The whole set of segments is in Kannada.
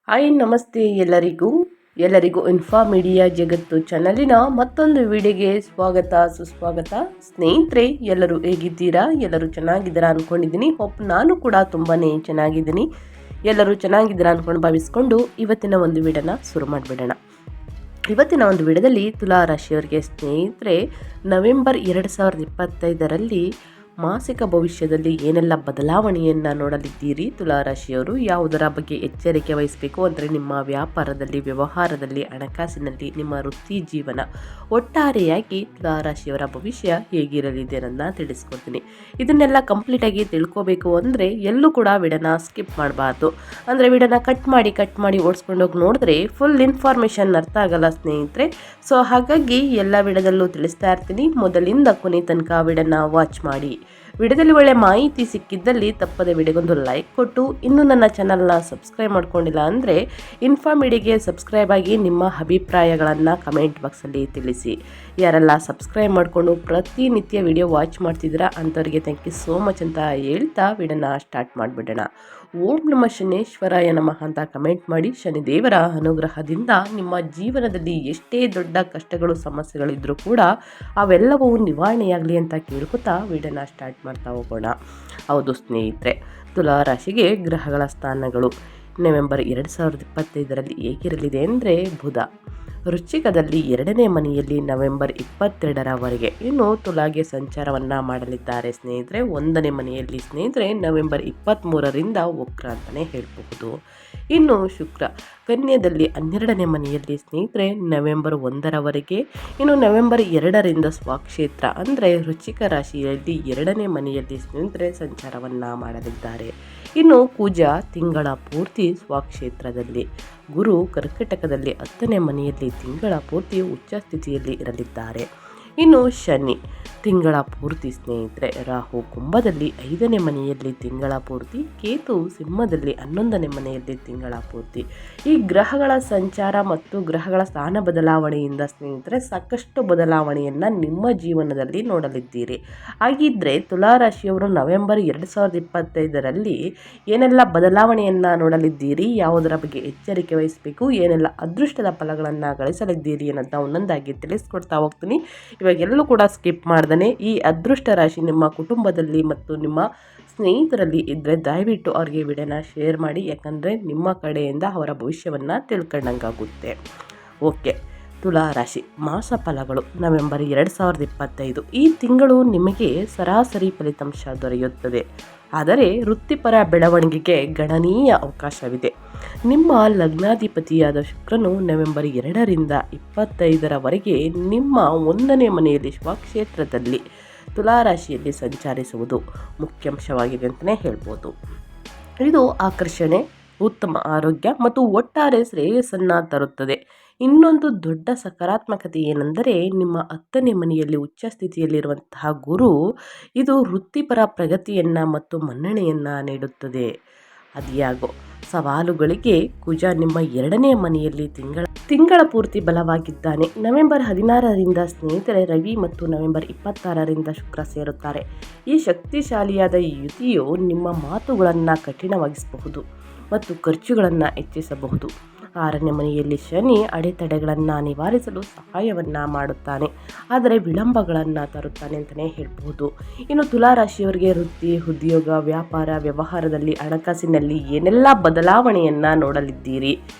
ಹಾಯ್ ನಮಸ್ತೆ ಎಲ್ಲರಿಗೂ ಇನ್ಫಾ ಮೀಡಿಯಾ ಜಗತ್ತು ಚಾನಲಿನ ಮತ್ತೊಂದು ವಿಡಿಯೋಗೆ ಸ್ವಾಗತ ಸುಸ್ವಾಗತ. ಸ್ನೇಹಿತರೆ, ಎಲ್ಲರೂ ಹೇಗಿದ್ದೀರಾ? ಎಲ್ಲರೂ ಚೆನ್ನಾಗಿದ್ದೀರಾ ಅಂದ್ಕೊಂಡಿದ್ದೀನಿ. ನಾನು ಕೂಡ ತುಂಬಾ ಚೆನ್ನಾಗಿದ್ದೀನಿ. ಎಲ್ಲರೂ ಚೆನ್ನಾಗಿದ್ದೀರಾ ಅಂದ್ಕೊಂಡು ಭಾವಿಸ್ಕೊಂಡು ಇವತ್ತಿನ ಒಂದು ವಿಡಿಯೋನ ಶುರು ಮಾಡಿಬಿಡೋಣ. ಇವತ್ತಿನ ಒಂದು ವಿಡಿಯೋದಲ್ಲಿ ತುಲಾ ರಾಶಿಯವರಿಗೆ ಸ್ನೇಹಿತರೆ, ನವೆಂಬರ್ 2025ರಲ್ಲಿ ಮಾಸಿಕ ಭವಿಷ್ಯದಲ್ಲಿ ಏನೆಲ್ಲ ಬದಲಾವಣೆಯನ್ನು ನೋಡಲಿದ್ದೀರಿ ತುಲಾರಾಶಿಯವರು, ಯಾವುದರ ಬಗ್ಗೆ ಎಚ್ಚರಿಕೆ ವಹಿಸಬೇಕು ಅಂದರೆ ನಿಮ್ಮ ವ್ಯಾಪಾರದಲ್ಲಿ, ವ್ಯವಹಾರದಲ್ಲಿ, ಹಣಕಾಸಿನಲ್ಲಿ, ನಿಮ್ಮ ವೃತ್ತಿ ಜೀವನ ಒಟ್ಟಾರೆಯಾಗಿ ತುಲಾರಾಶಿಯವರ ಭವಿಷ್ಯ ಹೇಗಿರಲಿದೆ ಅನ್ನೋದನ್ನ ತಿಳಿಸ್ಕೊಡ್ತೀನಿ. ಇದನ್ನೆಲ್ಲ ಕಂಪ್ಲೀಟಾಗಿ ತಿಳ್ಕೋಬೇಕು ಅಂದರೆ ಎಲ್ಲೂ ಕೂಡ ವಿಡಿಯೋನ ಸ್ಕಿಪ್ ಮಾಡಬಾರ್ದು. ಅಂದರೆ ವಿಡಿಯೋನ ಕಟ್ ಮಾಡಿ ಓಡಿಸ್ಕೊಂಡೋಗಿ ನೋಡಿದ್ರೆ ಫುಲ್ ಇನ್ಫಾರ್ಮೇಷನ್ ಅರ್ಥ ಆಗಲ್ಲ ಸ್ನೇಹಿತರೆ. ಸೊ ಹಾಗಾಗಿ ಎಲ್ಲ ವಿಡಿಯೋದಲ್ಲೂ ತಿಳಿಸ್ತಾ ಇರ್ತೀನಿ. ಮೊದಲಿಂದ ಕೊನೆ ತನಕ ವಿಡಿಯೋನ ವಾಚ್ ಮಾಡಿ. ವಿಡಿಯೋದಲ್ಲಿ ಒಳ್ಳೆ ಮಾಹಿತಿ ಸಿಕ್ಕಿದ್ದಲ್ಲಿ ತಪ್ಪದೆ ವಿಡಿಯೋಗೊಂದು ಲೈಕ್ ಕೊಟ್ಟು, ಇನ್ನೂ ನನ್ನ ಚಾನಲ್ನ ಸಬ್ಸ್ಕ್ರೈಬ್ ಮಾಡ್ಕೊಂಡಿಲ್ಲ ಅಂದರೆ ಇನ್ಫಾ ಮೀಡಿಯಾಗೆ ಸಬ್ಸ್ಕ್ರೈಬ್ ಆಗಿ ನಿಮ್ಮ ಅಭಿಪ್ರಾಯಗಳನ್ನು ಕಮೆಂಟ್ ಬಾಕ್ಸಲ್ಲಿ ತಿಳಿಸಿ. ಯಾರೆಲ್ಲ ಸಬ್ಸ್ಕ್ರೈಬ್ ಮಾಡಿಕೊಂಡು ಪ್ರತಿನಿತ್ಯ ವಿಡಿಯೋ ವಾಚ್ ಮಾಡ್ತಿದ್ದೀರಾ ಅಂಥವ್ರಿಗೆ ಥ್ಯಾಂಕ್ ಯು ಸೋ ಮಚ್ ಅಂತ ಹೇಳ್ತಾ ವಿಡಿಯೋನ ಸ್ಟಾರ್ಟ್ ಮಾಡಿಬಿಡೋಣ. ಓಂ ನಮಃ ಶನೇಶ್ವರಾಯ ನಮಃ ಅಂತ ಕಮೆಂಟ್ ಮಾಡಿ. ಶನಿದೇವರ ಅನುಗ್ರಹದಿಂದ ನಿಮ್ಮ ಜೀವನದಲ್ಲಿ ಎಷ್ಟೇ ದೊಡ್ಡ ಕಷ್ಟಗಳು ಸಮಸ್ಯೆಗಳಿದ್ರೂ ಕೂಡ ಅವೆಲ್ಲವೂ ನಿವಾರಣೆಯಾಗಲಿ ಅಂತ ಕೇಳ್ಕೊತಾ ವಿಡಿಯೋನ ಸ್ಟಾರ್ಟ್ ಮಾಡ್ತಾ ಹೋಗೋಣ. ಹೌದು ಸ್ನೇಹಿತರೆ, ತುಲಾ ರಾಶಿಗೆ ಗ್ರಹಗಳ ಸ್ಥಾನಗಳು ನವೆಂಬರ್ 2025ರಲ್ಲಿ ಹೇಗಿರಲಿದೆ ಅಂದರೆ, ಬುಧ ವೃಶ್ಚಿಕದಲ್ಲಿ 2ನೇ ಮನೆಯಲ್ಲಿ ನವೆಂಬರ್ 22ರವರೆಗೆ, ಇನ್ನು ತುಲಾಗೆ ಸಂಚಾರವನ್ನು ಮಾಡಲಿದ್ದಾರೆ ಸ್ನೇಹಿತರೆ. 1ನೇ ಮನೆಯಲ್ಲಿ ಸ್ನೇಹಿತರೆ ನವೆಂಬರ್ 23ರಿಂದ ವಕ್ರ ಅಂತಲೇ ಹೇಳಬಹುದು. ಇನ್ನು ಶುಕ್ರ ಕನ್ಯದಲ್ಲಿ 12ನೇ ಮನೆಯಲ್ಲಿ ಸ್ನೇಹಿತರೆ ನವೆಂಬರ್ 1ರವರೆಗೆ, ಇನ್ನು ನವೆಂಬರ್ 2ರಿಂದ ಸ್ವಕ್ಷೇತ್ರ ಅಂದರೆ ವೃಶ್ಚಿಕ ರಾಶಿಯಲ್ಲಿ 2ನೇ ಮನೆಯಲ್ಲಿ ಸ್ನೇಹಿತರೆ ಸಂಚಾರವನ್ನು ಮಾಡಲಿದ್ದಾರೆ. ಇನ್ನು ಕುಜ ತಿಂಗಳ ಪೂರ್ತಿ ಸ್ವಕ್ಷೇತ್ರದಲ್ಲಿ, ಗುರು ಕರ್ಕಟಕದಲ್ಲಿ 10ನೇ ಮನೆಯಲ್ಲಿ ತಿಂಗಳ ಪೂರ್ತಿ ಉಚ್ಚ ಸ್ಥಿತಿಯಲ್ಲಿ ಇರಲಿದ್ದಾರೆ. ಇನ್ನು ಶನಿ ತಿಂಗಳ ಪೂರ್ತಿ ಸ್ನೇಹಿತರೆ ರಾಹು ಕುಂಭದಲ್ಲಿ 5ನೇ ಮನೆಯಲ್ಲಿ ತಿಂಗಳ ಪೂರ್ತಿ, ಕೇತು ಸಿಂಹದಲ್ಲಿ 11ನೇ ಮನೆಯಲ್ಲಿ ತಿಂಗಳ ಪೂರ್ತಿ. ಈ ಗ್ರಹಗಳ ಸಂಚಾರ ಮತ್ತು ಗ್ರಹಗಳ ಸ್ಥಾನ ಬದಲಾವಣೆಯಿಂದ ಸ್ನೇಹಿತರೆ ಸಾಕಷ್ಟು ಬದಲಾವಣೆಯನ್ನು ನಿಮ್ಮ ಜೀವನದಲ್ಲಿ ನೋಡಲಿದ್ದೀರಿ. ಹಾಗಿದ್ದರೆ ತುಲಾರಾಶಿಯವರು ನವೆಂಬರ್ 2025ರಲ್ಲಿ ಏನೆಲ್ಲ ಬದಲಾವಣೆಯನ್ನು ನೋಡಲಿದ್ದೀರಿ, ಯಾವುದರ ಬಗ್ಗೆ ಎಚ್ಚರಿಕೆ ವಹಿಸಬೇಕು, ಏನೆಲ್ಲ ಅದೃಷ್ಟದ ಫಲಗಳನ್ನು ಗಳಿಸಲಿದ್ದೀರಿ ಅನ್ನೋದನ್ನ ಒಂದೊಂದಾಗಿ ತಿಳಿಸ್ಕೊಡ್ತಾ ಹೋಗ್ತೀನಿ. ಇವಾಗೆಲ್ಲೂ ಕೂಡ ಸ್ಕಿಪ್ ಮಾಡ್ದೇ ಈ ಅದೃಷ್ಟ ರಾಶಿ ನಿಮ್ಮ ಕುಟುಂಬದಲ್ಲಿ ಮತ್ತು ನಿಮ್ಮ ಸ್ನೇಹಿತರಲ್ಲಿ ಇದ್ದರೆ ದಯವಿಟ್ಟು ಅವ್ರಿಗೆ ವಿಡಿಯೋನ ಶೇರ್ ಮಾಡಿ. ಯಾಕಂದರೆ ನಿಮ್ಮ ಕಡೆಯಿಂದ ಅವರ ಭವಿಷ್ಯವನ್ನು ತಿಳ್ಕೊಂಡಂಗಾಗುತ್ತೆ. ಓಕೆ, ತುಲಾ ರಾಶಿ ಮಾಸ ಫಲಗಳು ನವೆಂಬರ್ 2025. ಈ ತಿಂಗಳು ನಿಮಗೆ ಸರಾಸರಿ ಫಲಿತಾಂಶ ದೊರೆಯುತ್ತದೆ, ಆದರೆ ವೃತ್ತಿಪರ ಬೆಳವಣಿಗೆಗೆ ಗಣನೀಯ ಅವಕಾಶವಿದೆ. ನಿಮ್ಮ ಲಗ್ನಾಧಿಪತಿಯಾದ ಶುಕ್ರನು ನವೆಂಬರ್ 2ರಿಂದ 25ರವರೆಗೆ ನಿಮ್ಮ 1ನೇ ಮನೆಯಲ್ಲಿ ಸ್ವಕ್ಷೇತ್ರದಲ್ಲಿ ತುಲಾರಾಶಿಯಲ್ಲಿ ಸಂಚರಿಸುವುದು ಮುಖ್ಯಾಂಶವಾಗಿದೆ ಅಂತಲೇ ಹೇಳ್ಬೋದು. ಇದು ಆಕರ್ಷಣೆ, ಉತ್ತಮ ಆರೋಗ್ಯ ಮತ್ತು ಒಟ್ಟಾರೆ ಶ್ರೇಯಸ್ಸನ್ನು ತರುತ್ತದೆ. ಇನ್ನೊಂದು ದೊಡ್ಡ ಸಕಾರಾತ್ಮಕತೆ ಏನೆಂದರೆ, ನಿಮ್ಮ 10ನೇ ಮನೆಯಲ್ಲಿ ಉಚ್ಚ ಸ್ಥಿತಿಯಲ್ಲಿರುವಂತಹ ಗುರು ಇದು ವೃತ್ತಿಪರ ಪ್ರಗತಿಯನ್ನು ಮತ್ತು ಮನ್ನಣೆಯನ್ನು ನೀಡುತ್ತದೆ. ಅದ್ಯಾಗೋ ಸವಾಲುಗಳಿಗೆ ಕುಜ ನಿಮ್ಮ 2ನೇ ಮನೆಯಲ್ಲಿ ತಿಂಗಳ ಪೂರ್ತಿ ಬಲವಾಗಿದ್ದಾನೆ. ನವೆಂಬರ್ 16ರಿಂದ ಸ್ನೇಹಿತರೆ ರವಿ ಮತ್ತು ನವೆಂಬರ್ 26ರಿಂದ ಶುಕ್ರ ಸೇರುತ್ತಾರೆ. ಈ ಶಕ್ತಿಶಾಲಿಯಾದ ಯುತಿಯು ನಿಮ್ಮ ಮಾತುಗಳನ್ನು ಕಠಿಣವಾಗಿಸಬಹುದು ಮತ್ತು ಖರ್ಚುಗಳನ್ನು ಹೆಚ್ಚಿಸಬಹುದು. 6ನೇ ಮನೆಯಲ್ಲಿ ಶನಿ ಅಡೆತಡೆಗಳನ್ನು ನಿವಾರಿಸಲು ಸಹಾಯವನ್ನು ಮಾಡುತ್ತಾನೆ, ಆದರೆ ವಿಳಂಬಗಳನ್ನು ತರುತ್ತಾನೆ ಅಂತಲೇ ಹೇಳ್ಬೋದು. ಇನ್ನು ತುಲಾರಾಶಿಯವರಿಗೆ ವೃತ್ತಿ, ಉದ್ಯೋಗ, ವ್ಯಾಪಾರ, ವ್ಯವಹಾರದಲ್ಲಿ, ಹಣಕಾಸಿನಲ್ಲಿ ಏನೆಲ್ಲ ಬದಲಾವಣೆಯನ್ನು ನೋಡಲಿದ್ದೀರಿ,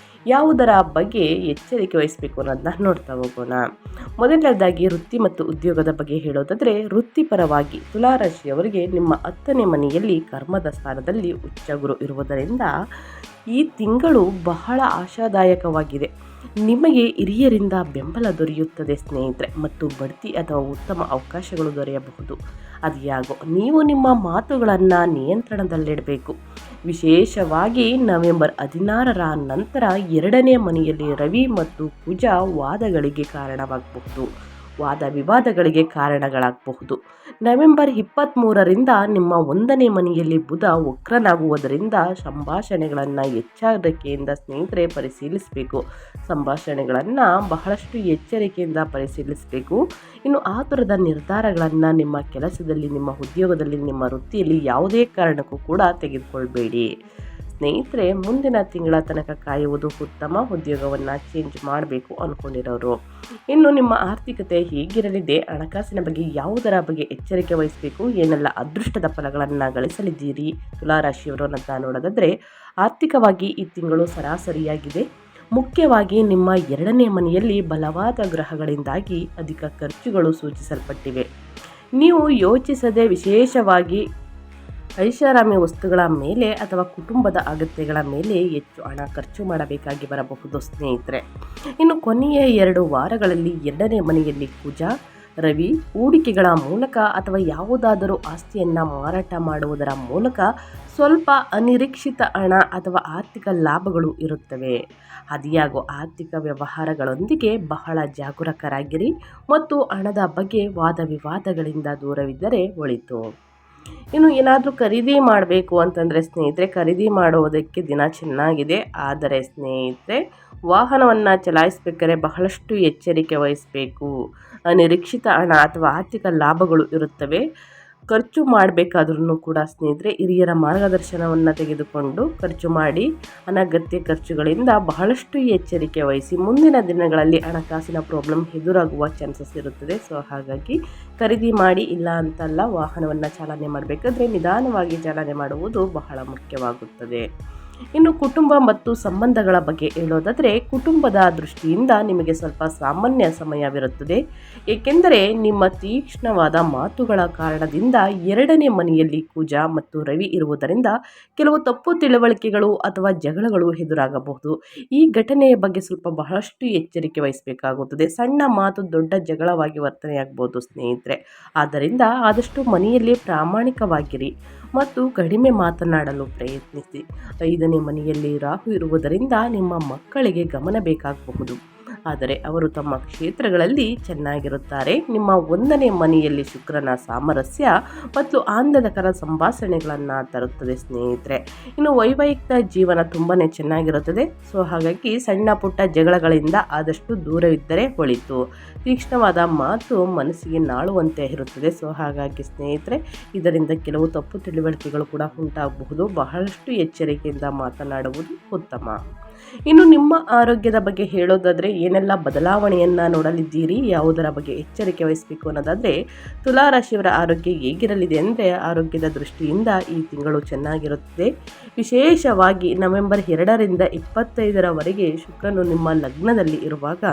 ಯಾವುದರ ಬಗ್ಗೆ ಎಚ್ಚರಿಕೆ ವಹಿಸಬೇಕು ಅನ್ನೋದನ್ನ ನೋಡ್ತಾ ಹೋಗೋಣ. ಮೊದಲನೇದಾಗಿ ವೃತ್ತಿ ಮತ್ತು ಉದ್ಯೋಗದ ಬಗ್ಗೆ ಹೇಳೋದಾದರೆ, ವೃತ್ತಿಪರವಾಗಿ ತುಲಾರಾಶಿಯವರಿಗೆ ನಿಮ್ಮ 10ನೇ ಮನೆಯಲ್ಲಿ ಕರ್ಮದ ಸ್ಥಾನದಲ್ಲಿ ಉಚ್ಚ ಗುರು ಇರುವುದರಿಂದ ಈ ತಿಂಗಳು ಬಹಳ ಆಶಾದಾಯಕವಾಗಿದೆ. ನಿಮಗೆ ಹಿರಿಯರಿಂದ ಬೆಂಬಲ ದೊರೆಯುತ್ತದೆ ಸ್ನೇಹಿತರೆ, ಮತ್ತು ಬಡ್ತಿ ಅಥವಾ ಉತ್ತಮ ಅವಕಾಶಗಳು ದೊರೆಯಬಹುದು. ಅದ್ಯಾಗೋ ನೀವು ನಿಮ್ಮ ಮಾತುಗಳನ್ನು ನಿಯಂತ್ರಣದಲ್ಲಿಡಬೇಕು. ವಿಶೇಷವಾಗಿ ನವೆಂಬರ್ 16ರ ನಂತರ 2ನೇ ಮನೆಯಲ್ಲಿ ರವಿ ಮತ್ತು ಕುಜ ವಾದ ವಿವಾದಗಳಿಗೆ ಕಾರಣಗಳಾಗಬಹುದು. ನವೆಂಬರ್ 23ರಿಂದ ನಿಮ್ಮ 1ನೇ ಮನೆಯಲ್ಲಿ ಬುಧ ವಕ್ರನಾಗುವುದರಿಂದ ಸಂಭಾಷಣೆಗಳನ್ನು ಎಚ್ಚರಿಕೆಯಿಂದ ಸ್ನೇಹಿತರೆ ಪರಿಶೀಲಿಸಬೇಕು. ಸಂಭಾಷಣೆಗಳನ್ನು ಬಹಳಷ್ಟು ಎಚ್ಚರಿಕೆಯಿಂದ ಪರಿಶೀಲಿಸಬೇಕು. ಇನ್ನು ಆತುರದ ನಿರ್ಧಾರಗಳನ್ನು ನಿಮ್ಮ ಕೆಲಸದಲ್ಲಿ, ನಿಮ್ಮ ಉದ್ಯೋಗದಲ್ಲಿ, ನಿಮ್ಮ ವೃತ್ತಿಯಲ್ಲಿ ಯಾವುದೇ ಕಾರಣಕ್ಕೂ ಕೂಡ ತೆಗೆದುಕೊಳ್ಬೇಡಿ. ಸ್ನೇಹಿತರೆ, ಮುಂದಿನ ತಿಂಗಳ ತನಕ ಕಾಯುವುದು ಉತ್ತಮ. ಉದ್ಯೋಗವನ್ನು ಚೇಂಜ್ ಮಾಡಬೇಕು ಅಂದ್ಕೊಂಡಿರೋರು. ಇನ್ನು ನಿಮ್ಮ ಆರ್ಥಿಕತೆ ಹೇಗಿರಲಿದೆ, ಹಣಕಾಸಿನ ಬಗ್ಗೆ ಯಾವುದರ ಬಗ್ಗೆ ಎಚ್ಚರಿಕೆ ವಹಿಸಬೇಕು, ಏನೆಲ್ಲ ಅದೃಷ್ಟದ ಫಲಗಳನ್ನು ಗಳಿಸಲಿದ್ದೀರಿ ತುಲಾರಾಶಿಯವರು ಅಂತ ನೋಡೋದಾದರೆ, ಆರ್ಥಿಕವಾಗಿ ಈ ತಿಂಗಳು ಸರಾಸರಿಯಾಗಿದೆ. ಮುಖ್ಯವಾಗಿ ನಿಮ್ಮ 2ನೇ ಮನೆಯಲ್ಲಿ ಬಲವಾದ ಗ್ರಹಗಳಿಂದಾಗಿ ಅಧಿಕ ಖರ್ಚುಗಳು ಸೂಚಿಸಲ್ಪಟ್ಟಿವೆ. ನೀವು ಯೋಚಿಸದೆ ವಿಶೇಷವಾಗಿ ಐಷಾರಾಮಿ ವಸ್ತುಗಳ ಮೇಲೆ ಅಥವಾ ಕುಟುಂಬದ ಅಗತ್ಯಗಳ ಮೇಲೆ ಹೆಚ್ಚು ಹಣ ಖರ್ಚು ಮಾಡಬೇಕಾಗಿ ಬರಬಹುದು ಸ್ನೇಹಿತರೆ. ಇನ್ನು ಕೊನೆಯ 2 ವಾರಗಳಲ್ಲಿ 2ನೇ ಮನೆಯಲ್ಲಿ ಕುಜ, ರವಿ ಹೂಡಿಕೆಗಳ ಮೂಲಕ ಅಥವಾ ಯಾವುದಾದರೂ ಆಸ್ತಿಯನ್ನು ಮಾರಾಟ ಮಾಡುವುದರ ಮೂಲಕ ಸ್ವಲ್ಪ ಅನಿರೀಕ್ಷಿತ ಹಣ ಅಥವಾ ಆರ್ಥಿಕ ಲಾಭಗಳು ಇರುತ್ತವೆ. ಅದಿಯಾಗೋ ಆರ್ಥಿಕ ವ್ಯವಹಾರಗಳೊಂದಿಗೆ ಬಹಳ ಜಾಗರೂಕರಾಗಿರಿ ಮತ್ತು ಹಣದ ಬಗ್ಗೆ ವಾದ ವಿವಾದಗಳಿಂದ ದೂರವಿದ್ದರೆ ಒಳಿತು. ಇನ್ನು ಏನಾದರೂ ಖರೀದಿ ಮಾಡಬೇಕು ಅಂತಂದರೆ ಸ್ನೇಹಿತರೆ, ಖರೀದಿ ಮಾಡುವುದಕ್ಕೆ ದಿನ ಚೆನ್ನಾಗಿದೆ. ಆದರೆ ಸ್ನೇಹಿತರೆ, ವಾಹನವನ್ನು ಚಲಾಯಿಸಬೇಕಾದ್ರೆ ಬಹಳಷ್ಟು ಎಚ್ಚರಿಕೆ ವಹಿಸಬೇಕು. ಅನಿರೀಕ್ಷಿತ ಹಣ ಅಥವಾ ಆರ್ಥಿಕ ಲಾಭಗಳು ಇರುತ್ತವೆ. ಖರ್ಚು ಮಾಡಬೇಕಾದ್ರೂ ಕೂಡ ಸ್ನೇಹಿತರೆ, ಹಿರಿಯರ ಮಾರ್ಗದರ್ಶನವನ್ನು ತೆಗೆದುಕೊಂಡು ಖರ್ಚು ಮಾಡಿ. ಅನಗತ್ಯ ಖರ್ಚುಗಳಿಂದ ಬಹಳಷ್ಟು ಎಚ್ಚರಿಕೆ ವಹಿಸಿ. ಮುಂದಿನ ದಿನಗಳಲ್ಲಿ ಹಣಕಾಸಿನ ಪ್ರಾಬ್ಲಮ್ ಎದುರಾಗುವ ಚಾನ್ಸಸ್ ಇರುತ್ತದೆ. ಸೊ ಹಾಗಾಗಿ ಖರೀದಿ ಮಾಡಿ ಇಲ್ಲ ಅಂತಲ್ಲ, ವಾಹನವನ್ನು ಚಾಲನೆ ಮಾಡಬೇಕಾದ್ರೆ ನಿಧಾನವಾಗಿ ಚಾಲನೆ ಮಾಡುವುದು ಬಹಳ ಮುಖ್ಯವಾಗುತ್ತದೆ. ಇನ್ನು ಕುಟುಂಬ ಮತ್ತು ಸಂಬಂಧಗಳ ಬಗ್ಗೆ ಹೇಳೋದಾದರೆ, ಕುಟುಂಬದ ದೃಷ್ಟಿಯಿಂದ ನಿಮಗೆ ಸ್ವಲ್ಪ ಸಾಮಾನ್ಯ ಸಮಯವಿರುತ್ತದೆ. ಏಕೆಂದರೆ ನಿಮ್ಮ ತೀಕ್ಷ್ಣವಾದ ಮಾತುಗಳ ಕಾರಣದಿಂದ 2ನೇ ಮನೆಯಲ್ಲಿ ಕುಜ ಮತ್ತು ರವಿ ಇರುವುದರಿಂದ ಕೆಲವು ತಪ್ಪು ತಿಳುವಳಿಕೆಗಳು ಅಥವಾ ಜಗಳಗಳು ಎದುರಾಗಬಹುದು. ಈ ಘಟನೆಯ ಬಗ್ಗೆ ಬಹಳಷ್ಟು ಎಚ್ಚರಿಕೆ ವಹಿಸಬೇಕಾಗುತ್ತದೆ. ಸಣ್ಣ ಮಾತು ದೊಡ್ಡ ಜಗಳವಾಗಿ ವರ್ತನೆಯಾಗಬಹುದು ಸ್ನೇಹಿತರೆ. ಆದ್ದರಿಂದ ಆದಷ್ಟು ಮನೆಯಲ್ಲಿ ಪ್ರಾಮಾಣಿಕವಾಗಿರಿ ಮತ್ತು ಕಡಿಮೆ ಮಾತನಾಡಲು ಪ್ರಯತ್ನಿಸಿ. 5ನೇ ಮನೆಯಲ್ಲಿ ರಾಹು ಇರುವುದರಿಂದ ನಿಮ್ಮ ಮಕ್ಕಳಿಗೆ ಗಮನ ಬೇಕಾಗಬಹುದು, ಆದರೆ ಅವರು ತಮ್ಮ ಕ್ಷೇತ್ರಗಳಲ್ಲಿ ಚೆನ್ನಾಗಿರುತ್ತಾರೆ. ನಿಮ್ಮ 1ನೇ ಮನೆಯಲ್ಲಿ ಶುಕ್ರನ ಸಾಮರಸ್ಯ ಮತ್ತು ಆನಂದಕರ ಸಂಭಾಷಣೆಗಳನ್ನು ತರುತ್ತದೆ ಸ್ನೇಹಿತರೆ. ಇನ್ನು ವೈವಾಹಿಕ ಜೀವನ ತುಂಬಾ ಚೆನ್ನಾಗಿರುತ್ತದೆ. ಸೊ ಹಾಗಾಗಿ ಸಣ್ಣ ಪುಟ್ಟ ಜಗಳಗಳಿಂದ ಆದಷ್ಟು ದೂರವಿದ್ದರೆ ಒಳಿತು. ತೀಕ್ಷ್ಣವಾದ ಮಾತು ಮನಸ್ಸಿಗೆ ನಾಳುವಂತೆ ಇರುತ್ತದೆ. ಸೊ ಹಾಗಾಗಿ ಸ್ನೇಹಿತರೆ, ಇದರಿಂದ ಕೆಲವು ತಪ್ಪು ತಿಳುವಳಿಕೆಗಳು ಕೂಡ ಉಂಟಾಗಬಹುದು. ಬಹಳಷ್ಟು ಎಚ್ಚರಿಕೆಯಿಂದ ಮಾತನಾಡುವುದು ಉತ್ತಮ. ಇನ್ನು ನಿಮ್ಮ ಆರೋಗ್ಯದ ಬಗ್ಗೆ ಹೇಳೋದಾದರೆ, ಏನೆಲ್ಲ ಬದಲಾವಣೆಯನ್ನು ನೋಡಲಿದ್ದೀರಿ, ಯಾವುದರ ಬಗ್ಗೆ ಎಚ್ಚರಿಕೆ ವಹಿಸಬೇಕು ಅನ್ನೋದಾದರೆ, ತುಲಾರಾಶಿಯವರ ಆರೋಗ್ಯ ಹೇಗಿರಲಿದೆ ಅಂದರೆ, ಆರೋಗ್ಯದ ದೃಷ್ಟಿಯಿಂದ ಈ ತಿಂಗಳು ಚೆನ್ನಾಗಿರುತ್ತದೆ. ವಿಶೇಷವಾಗಿ ನವೆಂಬರ್ 2ರಿಂದ 25ರವರೆಗೆ ಶುಕ್ರನು ನಿಮ್ಮ ಲಗ್ನದಲ್ಲಿ ಇರುವಾಗ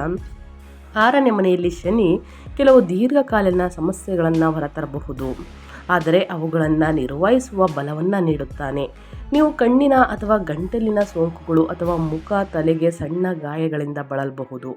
6ನೇ ಮನೆಯಲ್ಲಿ ಶನಿ ಕೆಲವು ದೀರ್ಘಕಾಲೀನ ಸಮಸ್ಯೆಗಳನ್ನು ಹೊರತರಬಹುದು. ಆದರೆ ಅವುಗಳನ್ನು ನಿರ್ವಹಿಸುವ ಬಲವನ್ನು ನೀಡುತ್ತಾನೆ. ನೀವು ಕಣ್ಣಿನ ಅಥವಾ ಗಂಟಲಿನ ಸೋಂಕುಗಳು ಅಥವಾ ಮುಖ, ತಲೆಗೆ ಸಣ್ಣ ಗಾಯಗಳಿಂದ ಬಳಲಬಹುದು.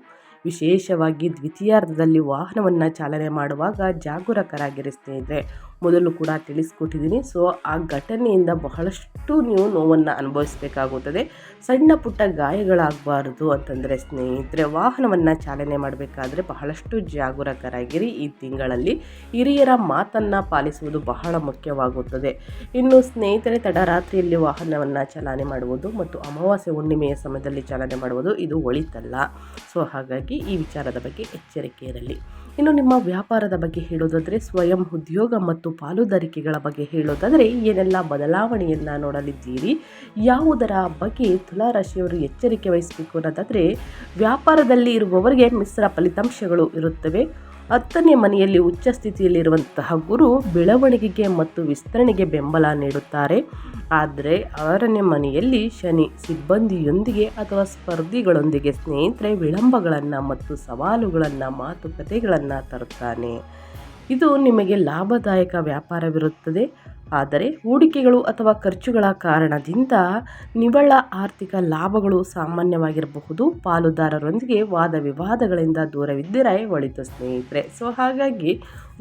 ವಿಶೇಷವಾಗಿ ದ್ವಿತೀಯಾರ್ಧದಲ್ಲಿ ವಾಹನವನ್ನು ಚಾಲನೆ ಮಾಡುವಾಗ ಜಾಗರೂಕರಾಗಿರಿ ಸ್ನೇಹಿತರೆ. ಮೊದಲು ಕೂಡ ತಿಳಿಸ್ಕೊಟ್ಟಿದ್ದೀನಿ. ಸೊ ಆ ಘಟನೆಯಿಂದ ಬಹಳಷ್ಟು ನೀವು ನೋವನ್ನು ಅನುಭವಿಸಬೇಕಾಗುತ್ತದೆ. ಸಣ್ಣ ಪುಟ್ಟ ಗಾಯಗಳಾಗಬಾರ್ದು ಅಂತಂದರೆ ಸ್ನೇಹಿತರೆ, ವಾಹನವನ್ನು ಚಾಲನೆ ಮಾಡಬೇಕಾದ್ರೆ ಬಹಳಷ್ಟು ಜಾಗರೂಕರಾಗಿರಿ. ಈ ತಿಂಗಳಲ್ಲಿ ಹಿರಿಯರ ಮಾತನ್ನು ಪಾಲಿಸುವುದು ಬಹಳ ಮುಖ್ಯವಾಗುತ್ತದೆ. ಇನ್ನು ಸ್ನೇಹಿತರೆ, ತಡರಾತ್ರಿಯಲ್ಲಿ ವಾಹನವನ್ನು ಚಾಲನೆ ಮಾಡುವುದು ಮತ್ತು ಅಮಾವಾಸ್ಯೆ ಹುಣ್ಣಿಮೆಯ ಸಮಯದಲ್ಲಿ ಚಾಲನೆ ಮಾಡುವುದು ಇದು ಒಳಿತಲ್ಲ. ಸೊ ಹಾಗಾಗಿ ಈ ವಿಚಾರದ ಬಗ್ಗೆ ಎಚ್ಚರಿಕೆ ಇರಲಿ. ಇನ್ನು ನಿಮ್ಮ ವ್ಯಾಪಾರದ ಬಗ್ಗೆ ಹೇಳೋದಾದರೆ, ಸ್ವಯಂ ಉದ್ಯೋಗ ಮತ್ತು ಪಾಲುದಾರಿಕೆಗಳ ಬಗ್ಗೆ ಹೇಳೋದಾದರೆ, ಏನೆಲ್ಲ ಬದಲಾವಣೆಯನ್ನು ನೋಡಲಿದ್ದೀರಿ, ಯಾವುದರ ಬಗ್ಗೆ ತುಲಾರಾಶಿಯವರು ಎಚ್ಚರಿಕೆ ವಹಿಸಬೇಕು ಅನ್ನೋದಾದರೆ, ವ್ಯಾಪಾರದಲ್ಲಿ ಇರುವವರಿಗೆ ಮಿಶ್ರ ಫಲಿತಾಂಶಗಳು ಇರುತ್ತವೆ. 10ನೇ ಮನೆಯಲ್ಲಿ ಉಚ್ಚ ಸ್ಥಿತಿಯಲ್ಲಿರುವಂತಹ ಗುರು ಬೆಳವಣಿಗೆಗೆ ಮತ್ತು ವಿಸ್ತರಣೆಗೆ ಬೆಂಬಲ ನೀಡುತ್ತಾರೆ. ಆದರೆ 6ನೇ ಮನೆಯಲ್ಲಿ ಶನಿ ಸಿಬ್ಬಂದಿಯೊಂದಿಗೆ ಅಥವಾ ಸ್ಪರ್ಧಿಗಳೊಂದಿಗೆ ಸ್ನೇಹಿತರೆ ವಿಳಂಬಗಳನ್ನು ಮತ್ತು ಸವಾಲುಗಳನ್ನು, ಮಾತುಕತೆಗಳನ್ನು ತರುತ್ತಾನೆ. ಇದು ನಿಮಗೆ ಲಾಭದಾಯಕ ವ್ಯಾಪಾರವಿರುತ್ತದೆ. ಆದರೆ ಹೂಡಿಕೆಗಳು ಅಥವಾ ಖರ್ಚುಗಳ ಕಾರಣದಿಂದ ನಿವ್ವಳ ಆರ್ಥಿಕ ಲಾಭಗಳು ಸಾಮಾನ್ಯವಾಗಿರಬಹುದು. ಪಾಲುದಾರರೊಂದಿಗೆ ವಾದ ವಿವಾದಗಳಿಂದ ದೂರವಿದ್ದರೆ ಒಳಿತು ಸ್ನೇಹಿತರೆ. ಸೊ ಹಾಗಾಗಿ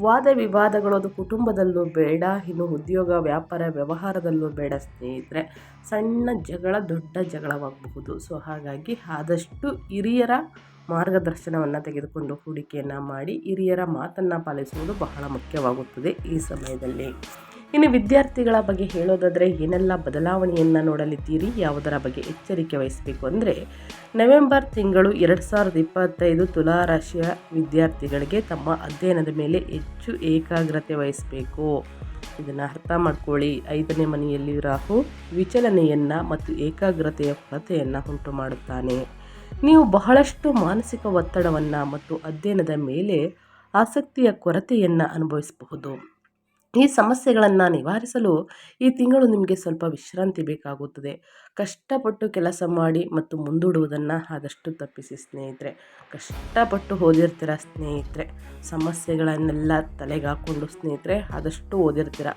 ವಾದ ವಿವಾದಗಳು ಅದು ಕುಟುಂಬದಲ್ಲೂ ಬೇಡ, ಇನ್ನು ಉದ್ಯೋಗ ವ್ಯಾಪಾರ ವ್ಯವಹಾರದಲ್ಲೂ ಬೇಡ ಸ್ನೇಹಿತರೆ. ಸಣ್ಣ ಜಗಳ ದೊಡ್ಡ ಜಗಳವಾಗಬಹುದು. ಸೊ ಹಾಗಾಗಿ ಆದಷ್ಟು ಹಿರಿಯರ ಮಾರ್ಗದರ್ಶನವನ್ನು ತೆಗೆದುಕೊಂಡು ಹೂಡಿಕೆಯನ್ನು ಮಾಡಿ ಹಿರಿಯರ ಮಾತನ್ನು ಪಾಲಿಸುವುದು ಬಹಳ ಮುಖ್ಯವಾಗುತ್ತದೆ ಈ ಸಮಯದಲ್ಲಿ. ಇನ್ನು ವಿದ್ಯಾರ್ಥಿಗಳ ಬಗ್ಗೆ ಹೇಳೋದಾದರೆ, ಏನೆಲ್ಲ ಬದಲಾವಣೆಯನ್ನು ನೋಡಲಿದ್ದೀರಿ, ಯಾವುದರ ಬಗ್ಗೆ ಎಚ್ಚರಿಕೆ ವಹಿಸಬೇಕು ಅಂದರೆ, ನವೆಂಬರ್ ತಿಂಗಳು 2025 ತುಲಾರಾಶಿಯ ವಿದ್ಯಾರ್ಥಿಗಳಿಗೆ ತಮ್ಮ ಅಧ್ಯಯನದ ಮೇಲೆ ಹೆಚ್ಚು ಏಕಾಗ್ರತೆ ವಹಿಸಬೇಕು. ಇದನ್ನು ಅರ್ಥ ಮಾಡ್ಕೊಳ್ಳಿ. 5ನೇ ಮನೆಯಲ್ಲಿ ರಾಹು ವಿಚಲನೆಯನ್ನು ಮತ್ತು ಏಕಾಗ್ರತೆಯ ಕೊರತೆಯನ್ನು ಉಂಟು ಮಾಡುತ್ತಾನೆ. ನೀವು ಬಹಳಷ್ಟು ಮಾನಸಿಕ ಒತ್ತಡವನ್ನು ಮತ್ತು ಅಧ್ಯಯನದ ಮೇಲೆ ಆಸಕ್ತಿಯ ಕೊರತೆಯನ್ನು ಅನುಭವಿಸಬಹುದು. ಈ ಸಮಸ್ಯೆಗಳನ್ನು ನಿವಾರಿಸಲು ಈ ತಿಂಗಳು ನಿಮಗೆ ಸ್ವಲ್ಪ ವಿಶ್ರಾಂತಿ ಬೇಕಾಗುತ್ತದೆ. ಕಷ್ಟಪಟ್ಟು ಕೆಲಸ ಮಾಡಿ ಮತ್ತು ಮುಂದೂಡುವುದನ್ನು ಆದಷ್ಟು ತಪ್ಪಿಸಿ ಸ್ನೇಹಿತರೆ. ಕಷ್ಟಪಟ್ಟು ಓದಿರ್ತೀರ ಸ್ನೇಹಿತರೆ, ಸಮಸ್ಯೆಗಳನ್ನೆಲ್ಲ ತಲೆಗೆ ಹಾಕ್ಕೊಂಡು ಸ್ನೇಹಿತರೆ ಆದಷ್ಟು ಓದಿರ್ತೀರ.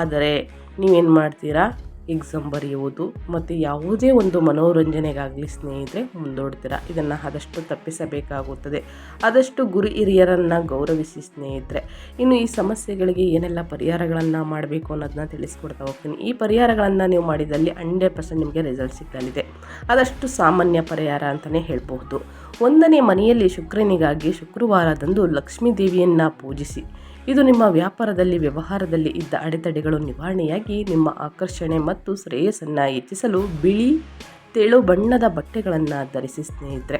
ಆದರೆ ನೀವೇನು ಮಾಡ್ತೀರಾ, ಎಕ್ಸಾಮ್ ಬರೆಯುವುದು ಮತ್ತು ಯಾವುದೇ ಒಂದು ಮನೋರಂಜನೆಗಾಗಲಿ ಸ್ನೇಹಿತರೆ ಮುಂದೂಡ್ತೀರ. ಇದನ್ನು ಆದಷ್ಟು ತಪ್ಪಿಸಬೇಕಾಗುತ್ತದೆ. ಆದಷ್ಟು ಗುರು ಹಿರಿಯರನ್ನು ಗೌರವಿಸಿ ಸ್ನೇಹಿತರೆ. ಇನ್ನು ಈ ಸಮಸ್ಯೆಗಳಿಗೆ ಏನೆಲ್ಲ ಪರಿಹಾರಗಳನ್ನು ಮಾಡಬೇಕು ಅನ್ನೋದನ್ನ ತಿಳಿಸ್ಕೊಡ್ತಾ ಹೋಗ್ತೀನಿ. ಈ ಪರಿಹಾರಗಳನ್ನು ನೀವು ಮಾಡಿದಲ್ಲಿ 100% ನಿಮಗೆ ರಿಸಲ್ಟ್ ಸಿಗಲಿದೆ. ಆದಷ್ಟು ಸಾಮಾನ್ಯ ಪರಿಹಾರ ಅಂತಲೇ ಹೇಳಬಹುದು. 1ನೇ ಮನೆಯಲ್ಲಿ ಶುಕ್ರನಿಗಾಗಿ ಶುಕ್ರವಾರದಂದು ಲಕ್ಷ್ಮೀ ದೇವಿಯನ್ನು ಪೂಜಿಸಿ. ಇದು ನಿಮ್ಮ ವ್ಯಾಪಾರದಲ್ಲಿ ವ್ಯವಹಾರದಲ್ಲಿ ಇದ್ದ ಅಡೆತಡೆಗಳು ನಿವಾರಣೆಯಾಗಿ ನಿಮ್ಮ ಆಕರ್ಷಣೆ ಮತ್ತು ಶ್ರೇಯಸ್ಸನ್ನು ಹೆಚ್ಚಿಸಲು ಬಿಳಿ ತೆಳು ಬಣ್ಣದ ಬಟ್ಟೆಗಳನ್ನು ಧರಿಸಿ ಸ್ನೇಹಿತರೆ.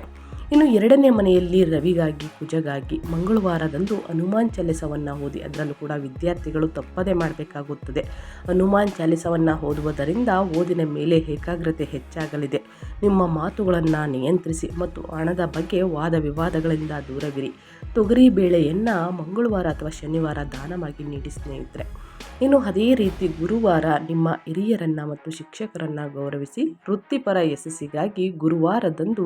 ಇನ್ನು 2ನೇ ಮನೆಯಲ್ಲಿ ರವಿಗಾಗಿ ಕುಜಗಾಗಿ ಮಂಗಳವಾರದಂದು ಹನುಮಾನ್ ಚಾಲಿಸವನ್ನು ಓದಿ. ಅದರಲ್ಲೂ ಕೂಡ ವಿದ್ಯಾರ್ಥಿಗಳು ತಪ್ಪದೇ ಮಾಡಬೇಕಾಗುತ್ತದೆ. ಹನುಮಾನ್ ಚಾಲಿಸವನ್ನು ಓದುವುದರಿಂದ ಓದಿನ ಮೇಲೆ ಏಕಾಗ್ರತೆ ಹೆಚ್ಚಾಗಲಿದೆ. ನಿಮ್ಮ ಮಾತುಗಳನ್ನು ನಿಯಂತ್ರಿಸಿ ಮತ್ತು ಹಣದ ಬಗ್ಗೆ ವಾದ ವಿವಾದಗಳಿಂದ ದೂರವಿರಿ. ತೊಗರಿ ಬೇಳೆಯನ್ನು ಮಂಗಳವಾರ ಅಥವಾ ಶನಿವಾರ ದಾನವಾಗಿ ನೀಡಿ ಸ್ನೇಹಿತರೆ. ಇನ್ನು ಅದೇ ರೀತಿ ಗುರುವಾರ ನಿಮ್ಮ ಹಿರಿಯರನ್ನು ಮತ್ತು ಶಿಕ್ಷಕರನ್ನು ಗೌರವಿಸಿ. ವೃತ್ತಿಪರ ಯಶಸ್ಸಿಗಾಗಿ ಗುರುವಾರದಂದು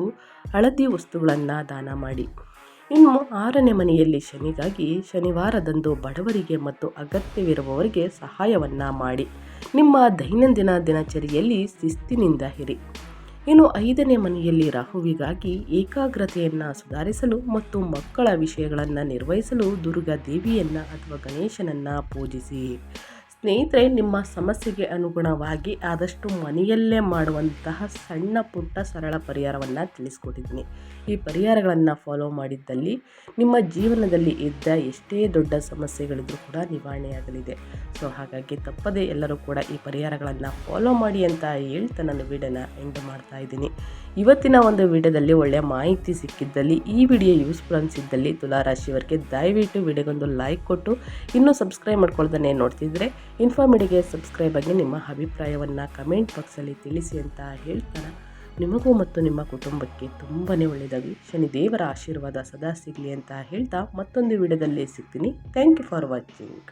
ಹಳದಿ ವಸ್ತುಗಳನ್ನು ದಾನ ಮಾಡಿ. ಇನ್ನು 6ನೇ ಮನೆಯಲ್ಲಿ ಶನಿಗಾಗಿ ಶನಿವಾರದಂದು ಬಡವರಿಗೆ ಮತ್ತು ಅಗತ್ಯವಿರುವವರಿಗೆ ಸಹಾಯವನ್ನು ಮಾಡಿ. ನಿಮ್ಮ ದೈನಂದಿನ ದಿನಚರಿಯಲ್ಲಿ ಶಿಸ್ತಿನಿಂದ ಇರಿ. ಇನ್ನು 5ನೇ ಮನೆಯಲ್ಲಿ ರಾಹುವಿಗಾಗಿ ಏಕಾಗ್ರತೆಯನ್ನು ಸುಧಾರಿಸಲು ಮತ್ತು ಮಕ್ಕಳ ವಿಷಯಗಳನ್ನು ನಿರ್ವಹಿಸಲು ದುರ್ಗಾ ದೇವಿಯನ್ನು ಅಥವಾ ಗಣೇಶನನ್ನು ಪೂಜಿಸಿ. ಸ್ನೇಹಿತರೆ, ನಿಮ್ಮ ಸಮಸ್ಯೆಗೆ ಅನುಗುಣವಾಗಿ ಆದಷ್ಟು ಮನೆಯಲ್ಲೇ ಮಾಡುವಂತಹ ಸಣ್ಣ ಪುಟ್ಟ ಸರಳ ಪರಿಹಾರವನ್ನು ತಿಳಿಸ್ಕೊಟ್ಟಿದ್ದೀನಿ. ಈ ಪರಿಹಾರಗಳನ್ನು ಫಾಲೋ ಮಾಡಿದ್ದಲ್ಲಿ ನಿಮ್ಮ ಜೀವನದಲ್ಲಿ ಇದ್ದ ಎಷ್ಟೇ ದೊಡ್ಡ ಸಮಸ್ಯೆಗಳಿದ್ರೂ ಕೂಡ ನಿವಾರಣೆಯಾಗಲಿದೆ. ಸೊ ಹಾಗಾಗಿ ತಪ್ಪದೇ ಎಲ್ಲರೂ ಕೂಡ ಈ ಪರಿಹಾರಗಳನ್ನು ಫಾಲೋ ಮಾಡಿ ಅಂತ ಹೇಳ್ತಾ ನನ್ನ ವಿಡಿಯೋನ ಎಂಡ್ ಮಾಡ್ತಾ ಇದ್ದೀನಿ. ಇವತ್ತಿನ ಒಂದು ವಿಡಿಯೋದಲ್ಲಿ ಒಳ್ಳೆಯ ಮಾಹಿತಿ ಸಿಕ್ಕಿದ್ದಲ್ಲಿ, ಈ ವಿಡಿಯೋ ಯೂಸ್ಫುಲ್ ಅನಿಸಿದ್ದಲ್ಲಿ ತುಲಾರಾಶಿಯವರಿಗೆ ದಯವಿಟ್ಟು ವಿಡಿಯೋಗೊಂದು ಲೈಕ್ ಕೊಟ್ಟು ಇನ್ನೂ ಸಬ್ಸ್ಕ್ರೈಬ್ ಮಾಡ್ಕೊಳ್ದೇ ನೋಡ್ತಿದ್ರೆ ಇನ್ಫಾರ್ಮಿಡಿಗೆ ಸಬ್ಸ್ಕ್ರೈಬ್ ಆಗಿ ನಿಮ್ಮ ಅಭಿಪ್ರಾಯವನ್ನು ಕಮೆಂಟ್ ಬಾಕ್ಸಲ್ಲಿ ತಿಳಿಸಿ ಅಂತ ಹೇಳ್ತಾರೆ. ನಿಮಗೂ ಮತ್ತು ನಿಮ್ಮ ಕುಟುಂಬಕ್ಕೆ ತುಂಬಾ ಒಳ್ಳೆಯದಾಗಲಿ, ಶನಿದೇವರ ಆಶೀರ್ವಾದ ಸದಾ ಸಿಗಲಿ ಅಂತ ಹೇಳ್ತಾ ಮತ್ತೊಂದು ವಿಡಿಯೋದಲ್ಲಿ ಸಿಗ್ತೀನಿ. Thank you for watching.